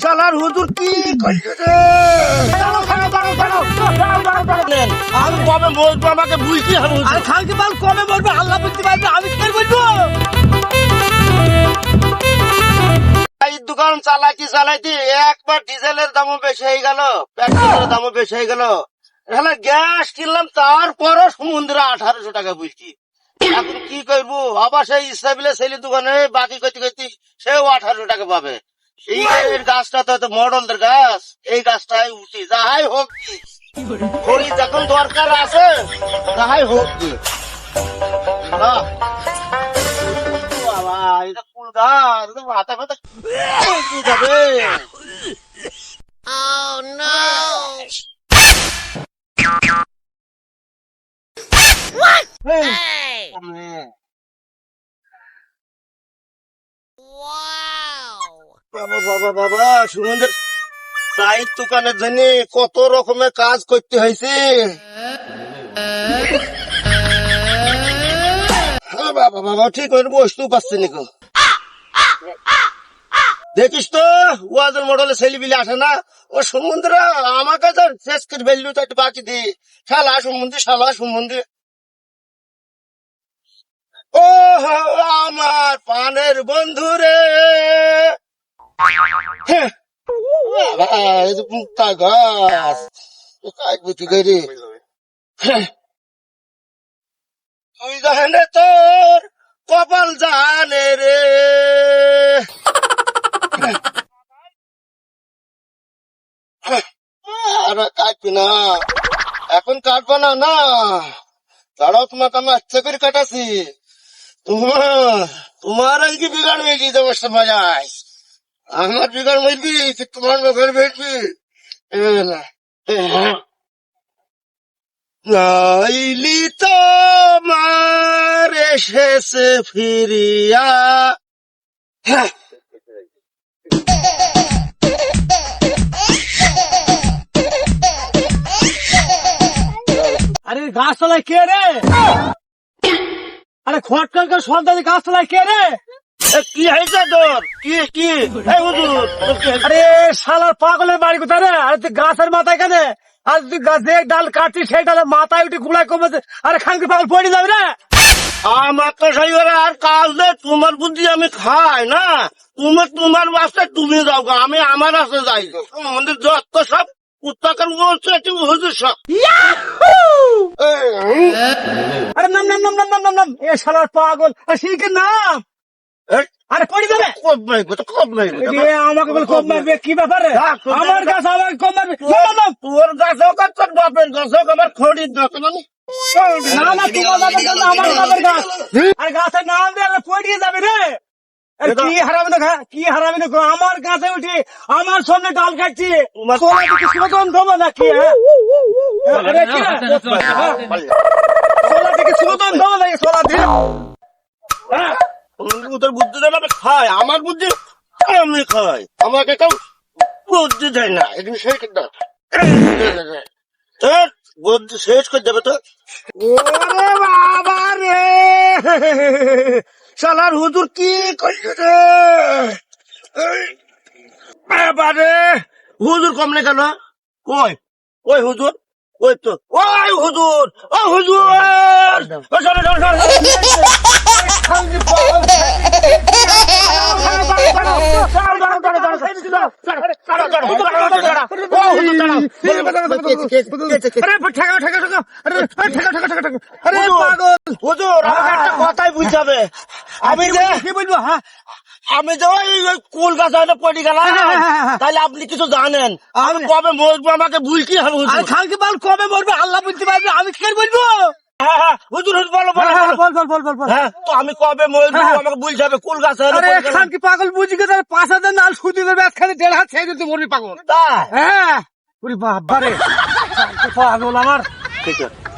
শালার হুজুর কি করছে? আমি কবে বলবো আমাকে বুঝতে হবে। আর খালকে বাল কবে বলবে আল্লাহ বুঝতে পারবে, আমি কি বলবো? এই দোকান চালাইতে একবার ডিজেলের দামও বেশি হয়ে গেল, পেট্রোলের দামও বেশি হয়ে গেল। এখানে গ্যাস কিনলাম তারপরও সমুদ্রে 1800 টাকা বুঝছি। এখন কি করবো? আবার সেই ইসরাবিলে ছেলে দোকানে বাকি করতে করতে সেও 1800 টাকা পাবে। এই গাছটা তো মডেলদের গাছ, এই গাছটাই উঠি যাহাই হোক কি খড়ি যখন দরকার আছে যাহাই হোক কি। বাবা এটা ফুল গাছ, মাথা ফাতা যাবে। বাবা বাবা বাবা সুমন্দের চায়ের দোকানের জন্য কত রকমের কাজ করতে হয়েছে। বাবা বাবা ঠিক করে বসতেও পারছি না। দেখিস তো ওয়াজের মডেলে ছেলেবিলে আসে না, ও সমুদ্র আমাকে তো শেষ করে ফেললু, তো একটু বাকি দি শালা সমুদ্রে। ও আমার পানের বন্ধু রে, মুক্তা গাছ বুঝি গেরি তুই জানে তোর কপাল জানে রে। কাটবি না এখন, কাটবো না না, তারাও তোমাকে আমি আচ্ছা করে কাটাছি। তোমার আজকে বিগাড় মেয়েছি তোমার সময়, আমার বিগাড় মেরবি তোমার বেগার মেরবি নাইলি তোমার এসেছে ফিরিয়া। আরে গাছ তলায় কে রে? আরে খটকাল করে সন্তান গাছ তলায় কে রে? কি হয়েছে তোর? কি হুজুর? আরে শালার পাগলের বাড়ি কোথায় রে? আরে তুই গাছের মাথায় কেন? আর তুই গাছে ডাল কাটছিস, সেই ডালে মাথায় উঠে গুলাই কমেছে। আরে খানকে পাগল পড়ে যাবে রে। আমার তো সেই আর কাজ নেই, তোমার বুদ্ধি আমি খাই না। তোমার বাসায় তুমি যাও, আমি আমার বাসে যাই। আমাদের যত সব উত্তাকার বলছে হুজুর সব। আরে নাম নাম নাম নাম নাম নাম নাম এ শালার পাগল, শিখে নাম। আরে পড়ে যাবে। আমাকে বলে কম মারবে, কি ব্যাপারে? আমার গাছ আমাকে কম মারবে। তোর গাছ হোক আর তোর বাপের গাছ হোক, আমার খড়ির দোকান আমি। না না তোমার বাপের গাছ না, আমার বাপের গাছ। আর গাছের নাম দিয়ে পড়িয়ে যাবে রে। কি হারাবি না, কি হারাবি না? আমার গাছে উঠে আমার সামনে ডাল কাটছি, সুগন্ধ দেবো না কি? সোলা থেকে সুগন্ধ দেবো নাকি? সোলা দিয়ে তোর বুদ্ধি দেয় না খায়, আমার বুদ্ধি আমি খাই, আমাকে কেউ বুদ্ধি দেয় না। এখানে শেষ বুদ্ধি শেষ করে দেবে তো। ওরে বাবা রে, শালার হুজুর কি করছে? বাবারে হুজুর কমলে কেন? ওই হুজুর, ওই তো ওই হুজুর, ও হুজুর কথাই বুঝতে হবে। আমি যে কি বলবো? হ্যাঁ আমি যে ওই কুল গাছ পড়ে গেলাম, তাহলে আপনি কিছু জানেন? আমি কবে মরবো আমাকে বুঝতে হবে। আর খালকে বাল কবে মরবে আল্লাহ বুঝতে পারবে, আমি কি বলবো? হুজুর বলো বল বল বল বল। তো আমি কবে মরবো আমাকে বুঝতে হবে। কুল গাছ খালকে পাগল বুঝি গেছে, 5,000 নাল সুদি দেবে, একখানে 1.5 হাত ছেড়ে দিতে মরবি পাগল। তা হ্যাঁ বাবারে পাগল আমার। ঠিক আছে।